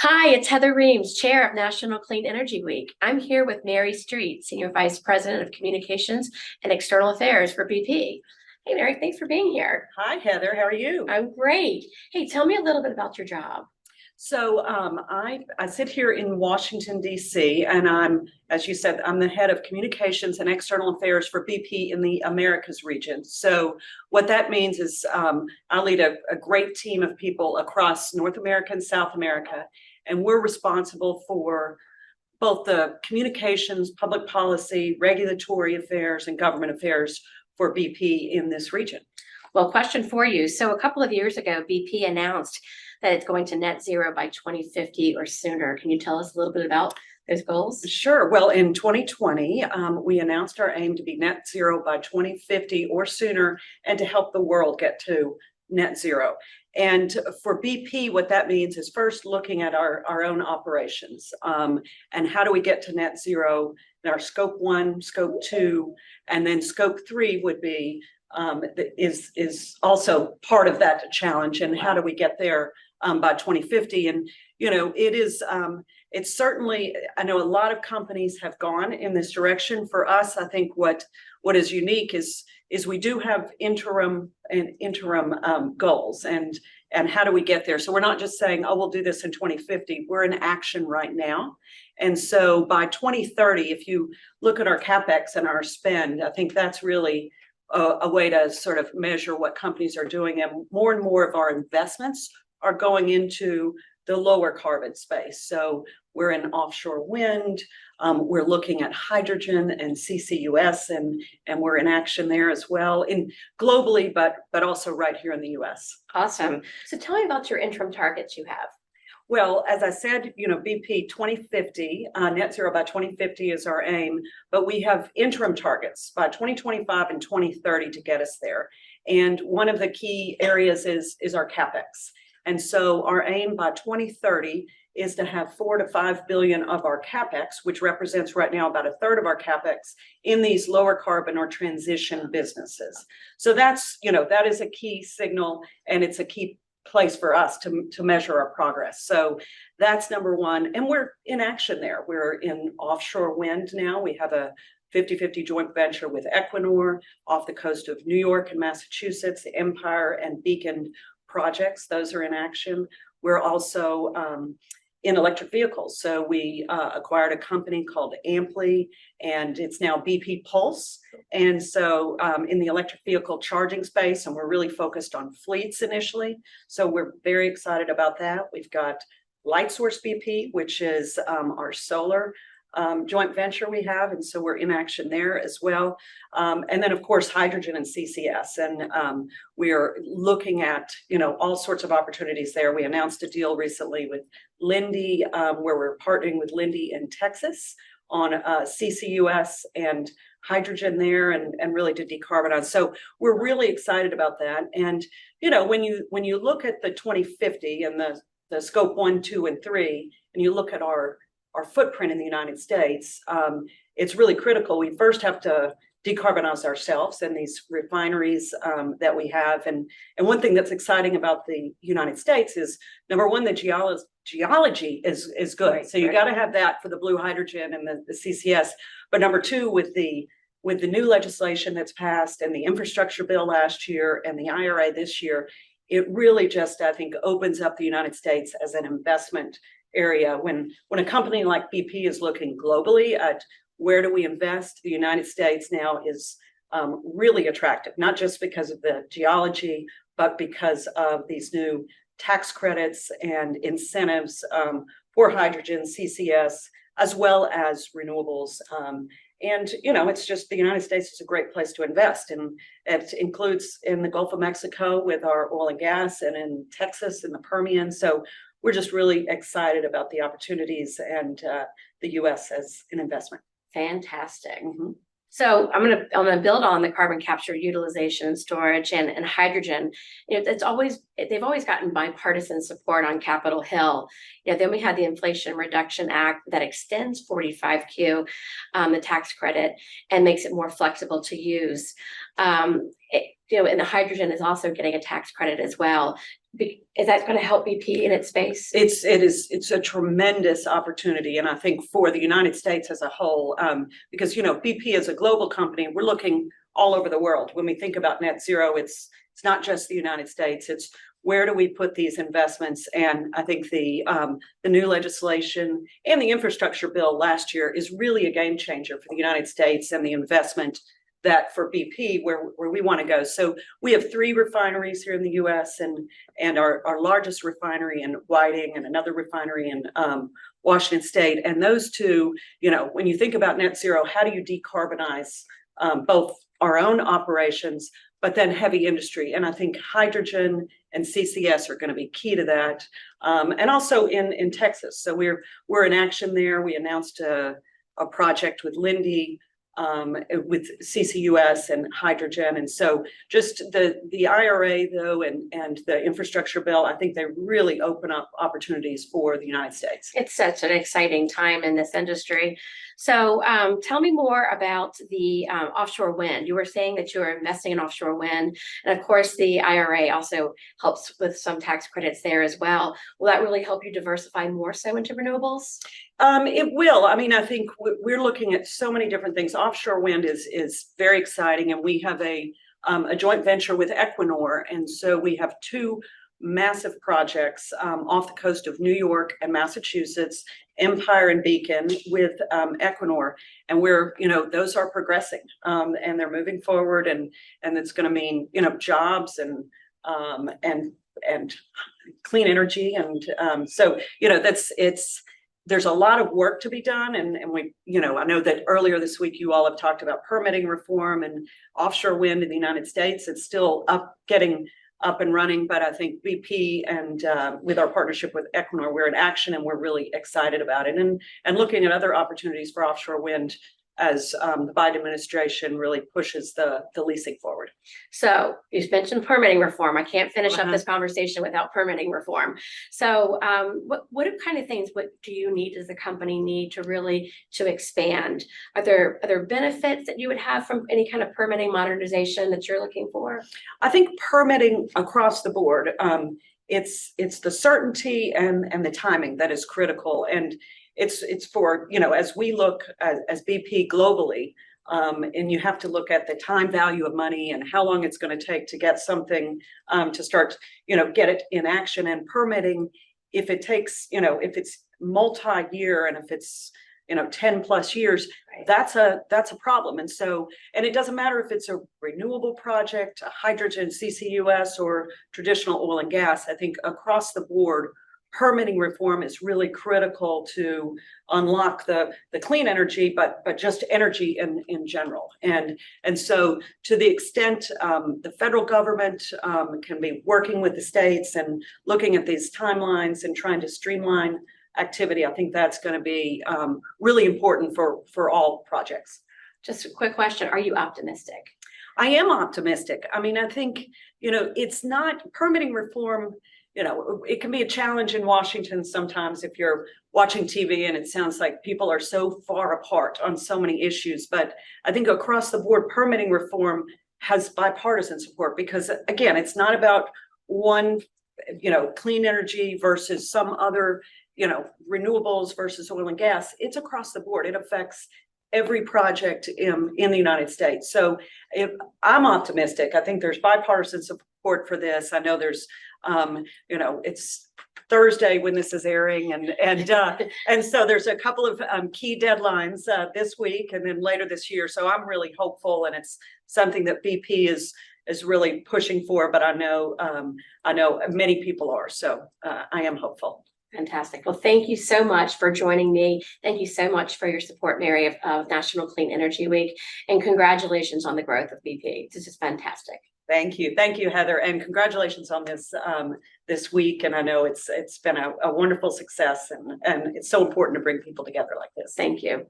Hi, it's Heather Reams, Chair of National Clean Energy Week. I'm here with Mary Streett, Senior Vice President of Communications and External Affairs for BP. Hey, Mary, thanks for being here. Hi, Heather. How are you? I'm great. Hey, tell me a little bit about your job. I sit here in Washington, D.C., and as you said, I'm the head of communications and external affairs for BP in the Americas region. So what that means is I lead a great team of people across North America and South America, and we're responsible for both the communications, public policy, regulatory affairs, and government affairs for BP in this region. Well, question for you. So a couple of years ago, BP announced that it's going to net zero by 2050 or sooner. Can you tell us a little bit about those goals? Sure. Well, in 2020, we announced our aim to be net zero by 2050 or sooner, and to help the world get to net zero. And for BP, what that means is first looking at our own operations, and how do we get to net zero in our scope 1, scope 2, and then scope 3 would be is also part of that challenge, and how do we get there by 2050. And it's certainly, I know a lot of companies have gone in this direction. For us, I think what is unique is we do have interim goals, and how do we get there. So we're not just saying, oh, we'll do this in 2050. We're in action right now. And so by 2030, if you look at our CapEx and our spend, I think that's really a way to sort of measure what companies are doing. And more of our investments are going into the lower carbon space. So we're in offshore wind, we're looking at hydrogen and CCUS, and we're in action there as well, globally, but also right here in the US. Awesome. So tell me about your interim targets you have. Well, as I said, BP 2050, net zero by 2050 is our aim, but we have interim targets by 2025 and 2030 to get us there. And one of the key areas is our CapEx. And so our aim by 2030 is to have 4 to 5 billion of our CapEx, which represents right now about a third of our CapEx, in these lower carbon or transition businesses. So that is a key signal, and it's a key place for us to measure our progress. So that's number one. And we're in action there. We're in offshore wind now. We have a 50-50 joint venture with Equinor off the coast of New York and Massachusetts, the Empire and Beacon projects. Those are in action. We're also in electric vehicles. So we acquired a company called Amply, and it's now BP Pulse. And so in the electric vehicle charging space, and we're really focused on fleets initially. So we're very excited about that. We've got Lightsource BP, which is our solar joint venture we have, and so we're in action there as well. And then of course hydrogen and CCS, and we are looking at all sorts of opportunities there. We announced a deal recently with Linde, where we're partnering with Linde in Texas on CCUS and hydrogen there, and really to decarbonize. So we're really excited about that. And when you look at the 2050 and the scope 1, 2, and 3, and you look at our footprint in the United States, it's really critical. We first have to decarbonize ourselves and these refineries that we have. And one thing that's exciting about the United States is, number one, the geology is good. Right, so you got to have that for the blue hydrogen and the CCS. But number two, with the new legislation that's passed, and the infrastructure bill last year and the IRA this year, it really just, I think, opens up the United States as an investment area. When a company like BP is looking globally at where do we invest, the United States now is really attractive, not just because of the geology, but because of these new tax credits and incentives for hydrogen, CCS, as well as renewables. And it's just, the United States is a great place to invest, and it includes in the Gulf of Mexico with our oil and gas, and in Texas and the Permian. So we're just really excited about the opportunities and the U.S. as an investment. Fantastic. Mm-hmm. So I'm gonna build on the carbon capture, utilization, and storage, and hydrogen. They've always gotten bipartisan support on Capitol Hill. Then we had the Inflation Reduction Act that extends 45Q, the tax credit, and makes it more flexible to use. and the hydrogen is also getting a tax credit as well. Is that going to help BP in its space? It's a tremendous opportunity. And I think for the United States as a whole, because, BP is a global company, we're looking all over the world. When we think about net zero, it's not just the United States, it's where do we put these investments? And I think the new legislation and the infrastructure bill last year is really a game changer for the United States and the investment that for BP where we want to go. So we have 3 refineries here in the US and our largest refinery in Whiting and another refinery in Washington State. And those two, when you think about net zero, how do you decarbonize both our own operations, but then heavy industry? And I think hydrogen and CCS are going to be key to that. And also in Texas. So we're in action there. We announced a project with Linde with CCUS and hydrogen. And so just the IRA though, and the infrastructure bill, I think they really open up opportunities for the United States. It's such an exciting time in this industry. So tell me more about the offshore wind. You were saying that you are investing in offshore wind. And of course, the IRA also helps with some tax credits there as well. Will that really help you diversify more so into renewables? It will. I mean, I think we're looking at so many different things. Offshore wind is very exciting, and we have a joint venture with Equinor, and so we have 2 massive projects off the coast of New York and Massachusetts, Empire and Beacon, with Equinor, and those are progressing and they're moving forward, and it's going to mean jobs and clean energy, and so there's a lot of work to be done, and we, I know that earlier this week you all have talked about permitting reform and offshore wind in the United States. It's still getting up and running, but I think BP and with our partnership with Equinor, we're in action and we're really excited about it, and looking at other opportunities for offshore wind as the Biden administration really pushes the leasing forward. So you mentioned permitting reform. I can't finish up this conversation without permitting reform. So what kind of things, what do you need, does the company need to expand? Are there benefits that you would have from any kind of permitting modernization that you're looking for? I think permitting across the board, it's the certainty and the timing that is critical. And it's for, as we look as BP globally, and you have to look at the time value of money and how long it's going to take to get something to start, get it in action. And permitting, if it takes, if it's multi-year and if it's 10 plus years, right, that's a problem. And so, and it doesn't matter if it's a renewable project, a hydrogen, CCUS, or traditional oil and gas. I think across the board, permitting reform is really critical to unlock the clean energy, but just energy in general. And so to the extent the federal government can be working with the states and looking at these timelines and trying to streamline activity, I think that's going to be really important for all projects. Just a quick question. Are you optimistic? I am optimistic. I mean, I think, it's not permitting reform. It can be a challenge in Washington sometimes if you're watching TV and it sounds like people are so far apart on so many issues. But I think across the board, permitting reform has bipartisan support because, again, it's not about one, clean energy versus some other, renewables versus oil and gas. It's across the board. It affects every project in the United States. So I'm optimistic. I think there's bipartisan support for this. I know there's, it's Thursday when this is airing, and so there's a couple of key deadlines this week and then later this year. So I'm really hopeful, and it's something that BP is really pushing for. But I know many people are. So I am hopeful. Fantastic. Well, thank you so much for joining me. Thank you so much for your support, Mary, of National Clean Energy Week, and congratulations on the growth of BP. This is fantastic. Thank you, Heather, and congratulations on this week. And I know it's been a wonderful success, and it's so important to bring people together like this. Thank you.